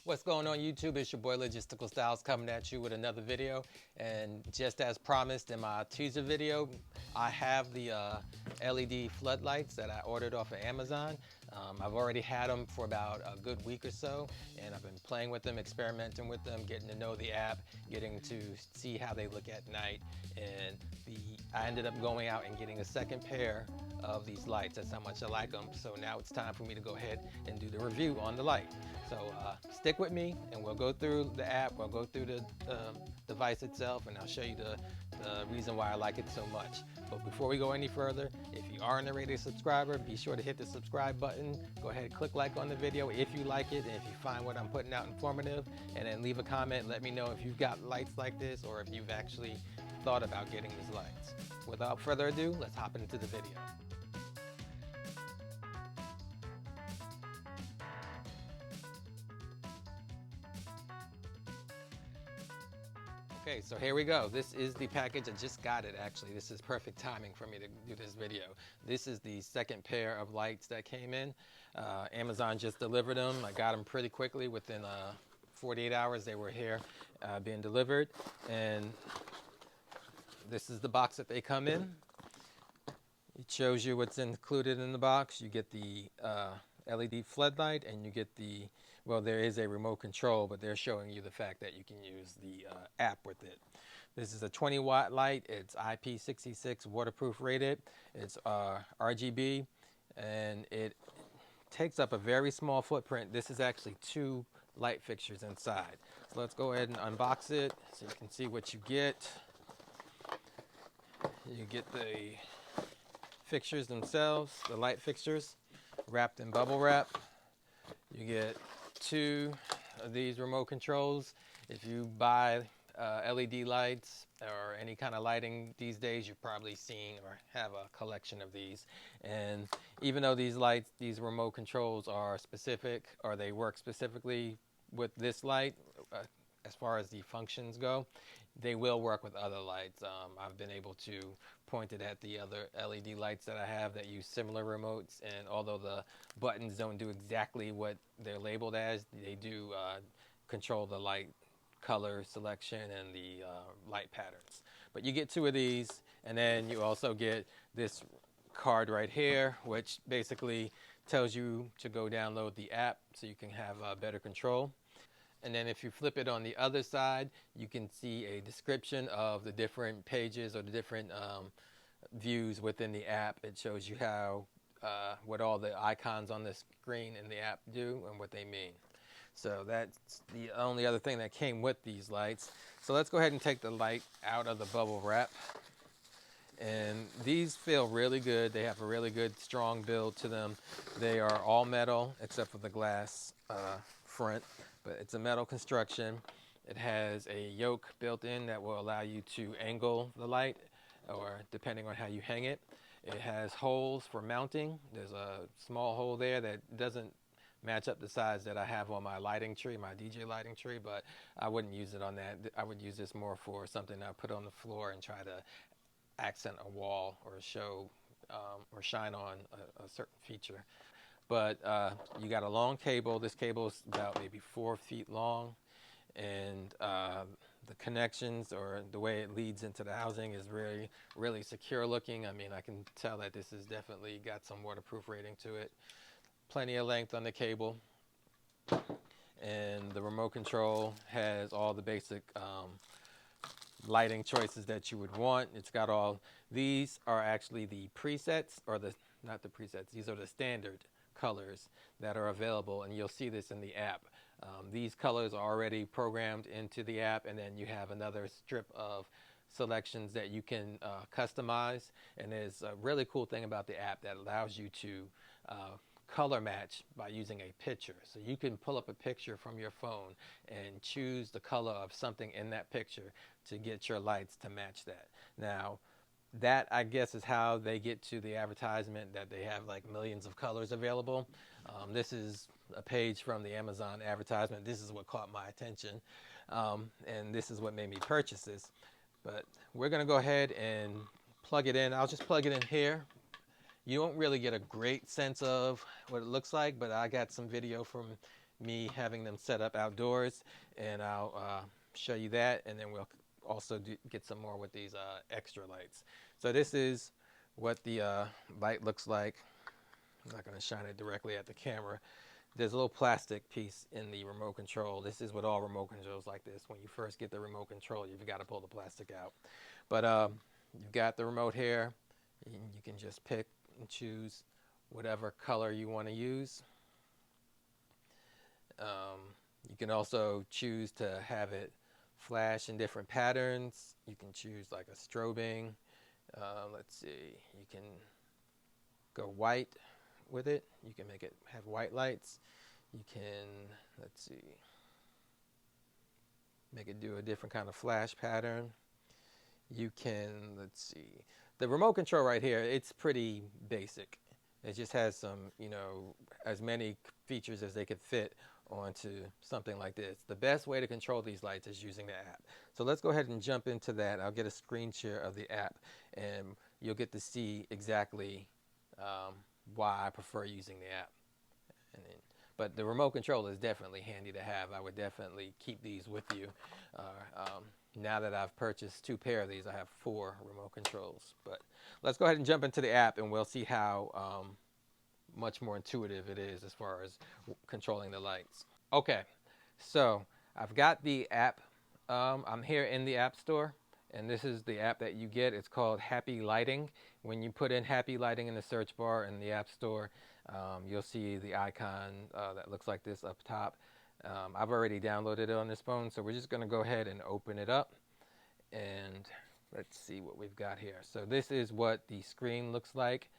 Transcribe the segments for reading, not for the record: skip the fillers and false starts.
What's going on YouTube? It's your boy Logisticalstyles coming at you with another video. And just as promised in my teaser video, I have the LED floodlights that I ordered off of Amazon. I've already had them for about a good week or so, and I've been playing with them, experimenting with them, getting to know the app, getting to see how they look at night. And I ended up going out and getting a second pair of these lights. That's how much I like them. So now it's time for me to go ahead and do the review on the light. So stick with me and we'll go through the app, we'll go through the device itself, and I'll show you the reason why I like it so much. But before we go any further, if you aren't already a subscriber, be sure to hit the subscribe button. Go ahead and click like on the video if you like it and if you find what I'm putting out informative, and then leave a comment. Let me know if you've got lights like this or if you've actually thought about getting these lights. Without further ado, let's hop into the video. Okay, so here we go. This is the package. I just got it actually. This is perfect timing for me to do this video. This is the second pair of lights that came in. Amazon just delivered them. I got them pretty quickly. Within 48 hours they were here being delivered. And this is the box that they come in. It shows you what's included in the box. You get the LED floodlight, and you get the, well, there is a remote control, but they're showing you the fact that you can use the app with it. This is a 20-watt light. It's IP66 waterproof rated. It's RGB, and it takes up a very small footprint. This is actually 2 light fixtures inside. So let's go ahead and unbox it so you can see what you get. You get the fixtures themselves, the light fixtures, wrapped in bubble wrap. You get 2 of these remote controls. If you buy LED lights or any kind of lighting these days, you've probably seen or have a collection of these. And even though these lights, these remote controls are specific, or they work specifically with this light as far as the functions go, they will work with other lights. I've been able to point it at the other LED lights that I have that use similar remotes, and although the buttons don't do exactly what they're labeled as, they do control the light color selection and the light patterns. But you get 2 of these, and then you also get this card right here, which basically tells you to go download the app so you can have better control. And then if you flip it on the other side, you can see a description of the different pages or the different views within the app. It shows you how, what all the icons on the screen in the app do and what they mean. So that's the only other thing that came with these lights. So let's go ahead and take the light out of the bubble wrap. And these feel really good. They have a really good, strong build to them. They are all metal except for the glass front. But it's a metal construction. It has a yoke built in that will allow you to angle the light, or depending on how you hang it. It has holes for mounting. There's a small hole there that doesn't match up the size that I have on my lighting tree, my DJ lighting tree, but I wouldn't use it on that. I would use this more for something I put on the floor and try to accent a wall or show or shine on a certain feature. But you got a long cable. This cable is about maybe 4 feet long, and the connections or the way it leads into the housing is really, really secure looking. I mean, I can tell that this has definitely got some waterproof rating to it. Plenty of length on the cable, and the remote control has all the basic lighting choices that you would want. It's got all, these are actually the presets, or not the presets, these are the standard colors that are available, and you'll see this in the app. These colors are already programmed into the app, and then you have another strip of selections that you can customize. And there's a really cool thing about the app that allows you to color match by using a picture. So you can pull up a picture from your phone and choose the color of something in that picture to get your lights to match that. Now, that, I guess, is how they get to the advertisement that they have like millions of colors available. This is a page from the Amazon advertisement. This is what caught my attention, and this is what made me purchase this. But we're going to go ahead and plug it in. I'll just plug it in here. You don't really get a great sense of what it looks like, but I got some video from me having them set up outdoors, and I'll show you that, and then we'll also get some more with these extra lights. So this is what the light looks like. I'm not going to shine it directly at the camera. There's a little plastic piece in the remote control. This is with all remote controls like this. When you first get the remote control, you've got to pull the plastic out. But you've got the remote here. You can just pick and choose whatever color you want to use. You can also choose to have it flash in different patterns. You can choose like a strobing. Let's see, you can go white with it. You can make it have white lights. You can, let's see, make it do a different kind of flash pattern. You can, let's see, the remote control right here, it's pretty basic. It just has some, you know, as many features as they could fit onto something like this. The best way to control these lights is using the app. So let's go ahead and jump into that. I'll get a screen share of the app, and you'll get to see exactly why I prefer using the app. But the remote control is definitely handy to have. I would definitely keep these with you. Now that I've purchased 2 pair of these, I have 4 remote controls. But let's go ahead and jump into the app, and we'll see how much more intuitive it is as far as controlling the lights. Okay, so I've got the app. I'm here in the App Store, and this is the app that you get. It's called Happy Lighting. When you put in Happy Lighting in the search bar in the App Store, you'll see the icon that looks like this up top. I've already downloaded it on this phone, so we're just going to go ahead and open it up, and let's see what we've got here. So this is what the screen looks like,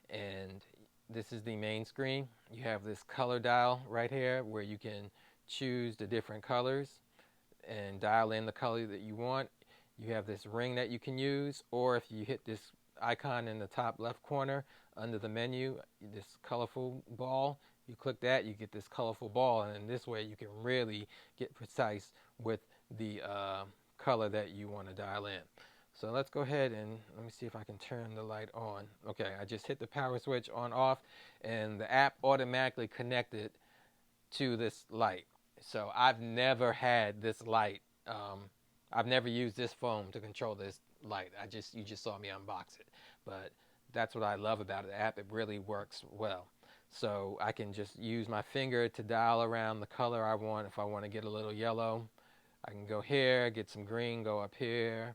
and this is the main screen. You have this color dial right here where you can choose the different colors and dial in the color that you want. You have this ring that you can use, or if you hit this icon in the top left corner under the menu, this colorful ball, you click that, you get this colorful ball, and in this way you can really get precise with the color that you want to dial in. So let's go ahead and let me see if I can turn the light on. Okay, I just hit the power switch on off, and the app automatically connected to this light. So I've never had this light. I've never used this phone to control this light. You just saw me unbox it. But that's what I love about the app. It really works well. So I can just use my finger to dial around the color I want. If I want to get a little yellow, I can go here, get some green, go up here,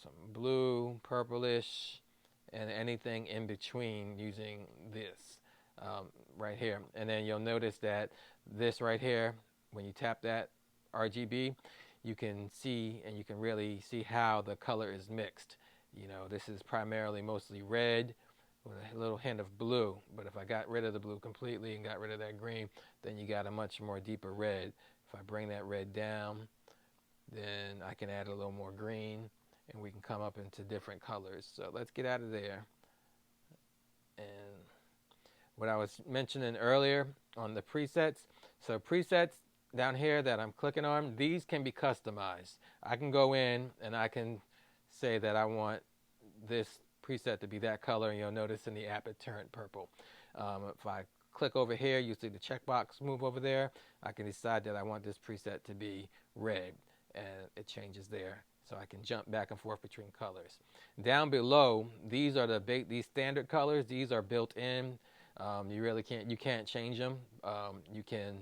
some blue, purplish, and anything in between using this right here. And then you'll notice that this right here, when you tap that RGB, you can see, and you can really see how the color is mixed. You know, this is primarily mostly red with a little hint of blue, but if I got rid of the blue completely and got rid of that green, then you got a much more deeper red. If I bring that red down, then I can add a little more green, and we can come up into different colors. So let's get out of there. And what I was mentioning earlier on the presets, so presets down here that I'm clicking on, these can be customized. I can go in and I can say that I want this preset to be that color, and you'll notice in the app it turned purple. If I click over here, you see the checkbox move over there. I can decide that I want this preset to be red, and it changes there. So I can jump back and forth between colors. Down below, these are these standard colors. These are built in. You can't change them. You can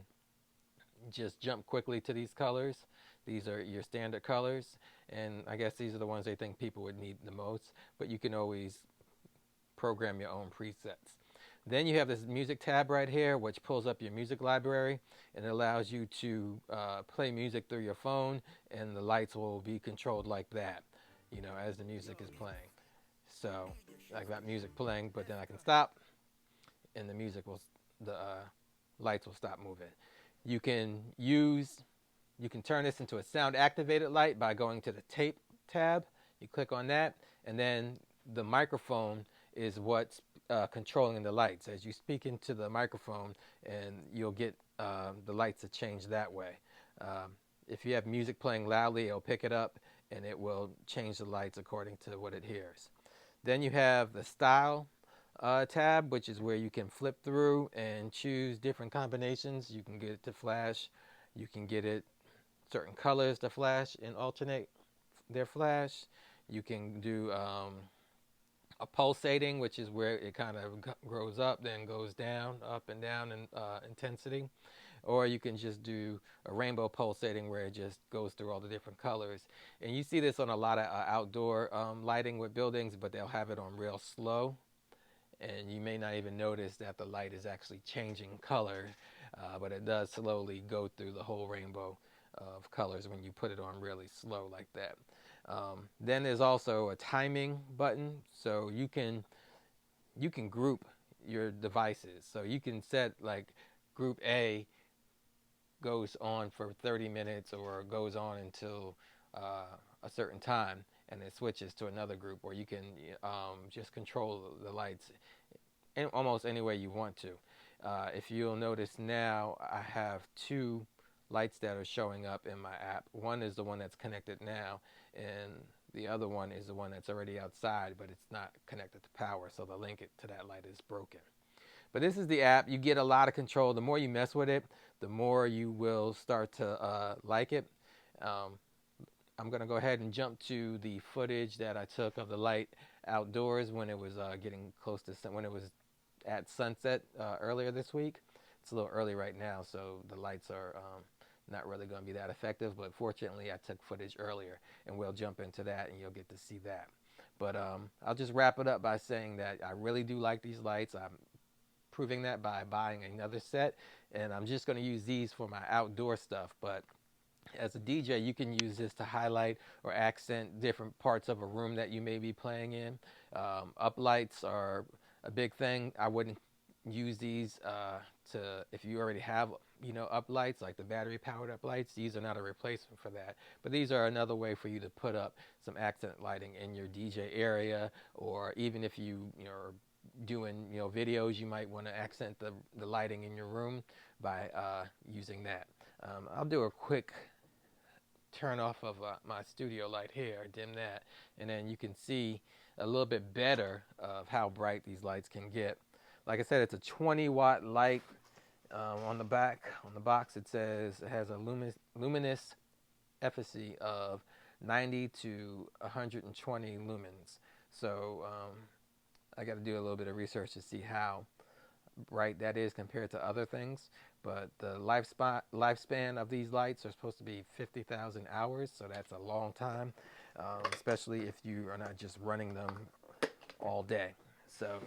just jump quickly to these colors. These are your standard colors, and I guess these are the ones they think people would need the most, but you can always program your own presets. Then you have this music tab right here, which pulls up your music library, and it allows you to play music through your phone, and the lights will be controlled like that, you know, as the music is playing. So I got music playing, but then I can stop, and the lights will stop moving. You can turn this into a sound activated light by going to the tape tab. You click on that, and then the microphone is what's controlling the lights. As you speak into the microphone, and you'll get the lights to change that way. If you have music playing loudly, it'll pick it up, and it will change the lights according to what it hears. Then you have the style tab, which is where you can flip through and choose different combinations. You can get it to flash, you can get it certain colors to flash and alternate their flash. You can do a pulsating, which is where it kind of grows up, then goes down, up and down in intensity. Or you can just do a rainbow pulsating where it just goes through all the different colors. And you see this on a lot of outdoor lighting with buildings, but they'll have it on real slow. And you may not even notice that the light is actually changing color, but it does slowly go through the whole rainbow of colors when you put it on really slow like that. Then there's also a timing button, so you can group your devices. So you can set like group A goes on for 30 minutes or goes on until a certain time, and it switches to another group, or you can just control the lights in almost any way you want to. If you'll notice now, I have two lights that are showing up in my app. One is the one that's connected now, and the other one is the one that's already outside, but it's not connected to power, so the link to that light is broken. But this is the app. You get a lot of control. The more you mess with it, the more you will start to like it. I'm going to go ahead and jump to the footage that I took of the light outdoors when it was getting close to when it was at sunset earlier this week. It's a little early right now, so the lights are not really going to be that effective, but fortunately I took footage earlier, and we'll jump into that and you'll get to see that. But I'll just wrap it up by saying that I really do like these lights. I'm proving that by buying another set, and I'm just going to use these for my outdoor stuff. But as a DJ, you can use this to highlight or accent different parts of a room that you may be playing in. Uplights are a big thing. I wouldn't use these if you already have uplights, like the battery powered uplights. These are not a replacement for that, but these are another way for you to put up some accent lighting in your DJ area, or even if you are doing videos, you might want to accent the lighting in your room by using that. I'll do a quick turn off of my studio light here, dim that, and then you can see a little bit better of how bright these lights can get. Like I said, it's a 20-watt light. On the box it says it has a luminous efficacy of 90 to 120 lumens. So I got to do a little bit of research to see how bright that is compared to other things. But the lifespan of these lights are supposed to be 50,000 hours, so that's a long time, especially if you are not just running them all day. So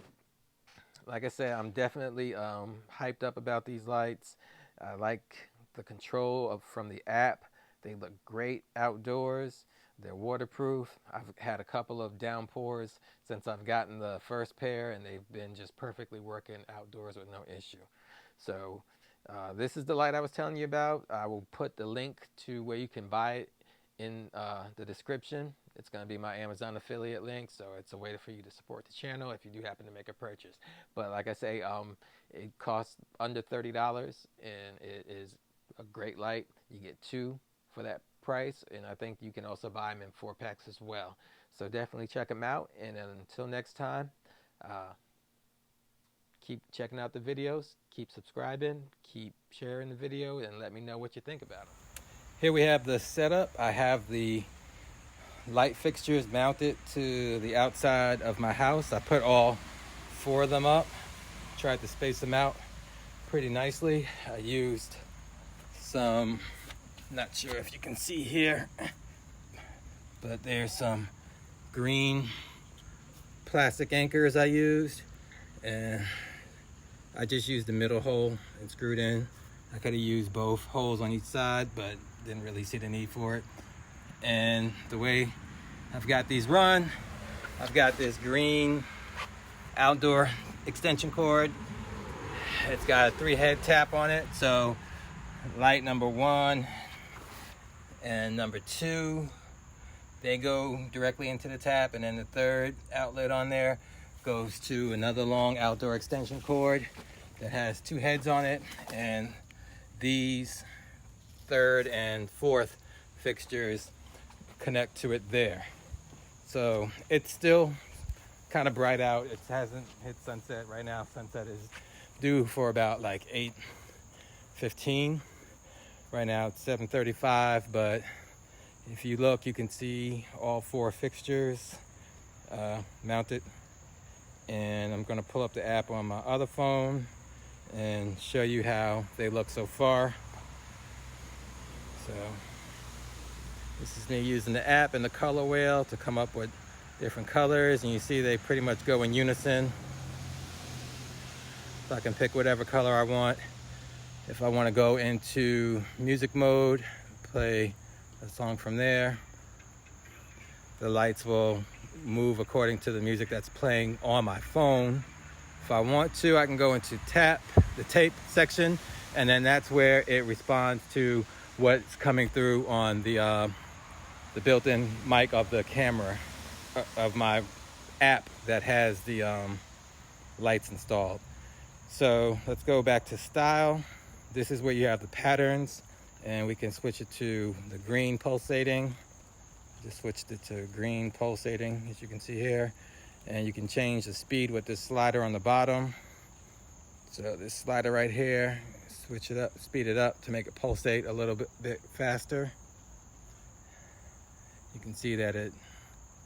like I said, I'm definitely hyped up about these lights. I like the control from the app. They look great outdoors. They're waterproof. I've had a couple of downpours since I've gotten the first pair, and they've been just perfectly working outdoors with no issue. So this is the light I was telling you about. I will put the link to where you can buy it in the description. It's going to be my Amazon affiliate link, so it's a way for you to support the channel if you do happen to make a purchase. But like I say, it costs under $30, and it is a great light. You get two for that price, and I think you can also buy them in 4-packs as well. So definitely check them out, and until next time, keep checking out the videos, keep subscribing, keep sharing the video, and let me know what you think about them. Here we have the setup. I have the light fixtures mounted to the outside of my house. I put all 4 of them up, tried to space them out pretty nicely. I used some, not sure if you can see here, but there's some green plastic anchors I used, and I just used the middle hole and screwed in. I could have used both holes on each side, but didn't really see the need for it. And the way I've got these run, I've got this green outdoor extension cord. It's got a 3-head tap on it, so light number 1 and number 2, they go directly into the tap, and then the 3rd outlet on there goes to another long outdoor extension cord that has 2 heads on it, and these 3rd and 4th fixtures connect to it there. So it's still kind of bright out. It hasn't hit sunset right now. Sunset is due for about like 8:15. Right now it's 7:35, but if you look, you can see all 4 fixtures mounted. And I'm going to pull up the app on my other phone and show you how they look so far. So this is me using the app and the color wheel to come up with different colors, and you see they pretty much go in unison. So I can pick whatever color I want. If I want to go into music mode, play a song from there, the lights will move according to the music that's playing on my phone. If I want to, I can go into the tape section, and then that's where it responds to what's coming through on the built-in mic of the camera of my app that has the lights installed. So let's go back to style. This is where you have the patterns, and we can switch it to the green pulsating. Just switched it to green pulsating, as you can see here. And you can change the speed with this slider on the bottom. So this slider right here, switch it up, speed it up to make it pulsate a little bit faster. You can see that it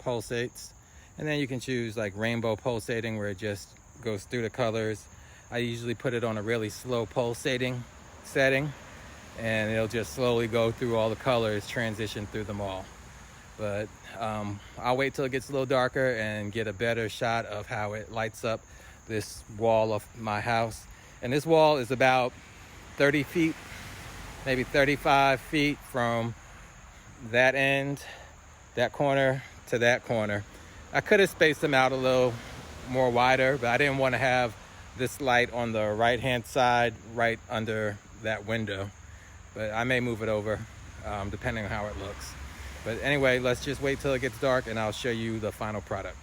pulsates. And then you can choose like rainbow pulsating, where it just goes through the colors. I usually put it on a really slow pulsating setting, and it'll just slowly go through all the colors, transition through them all. But I'll wait till it gets a little darker and get a better shot of how it lights up this wall of my house. And this wall is about 30 feet, maybe 35 feet from that end, that corner to that corner. I could have spaced them out a little more wider, but I didn't want to have this light on the right hand side right under that window. But I may move it over depending on how it looks. But anyway, let's just wait till it gets dark and I'll show you the final product.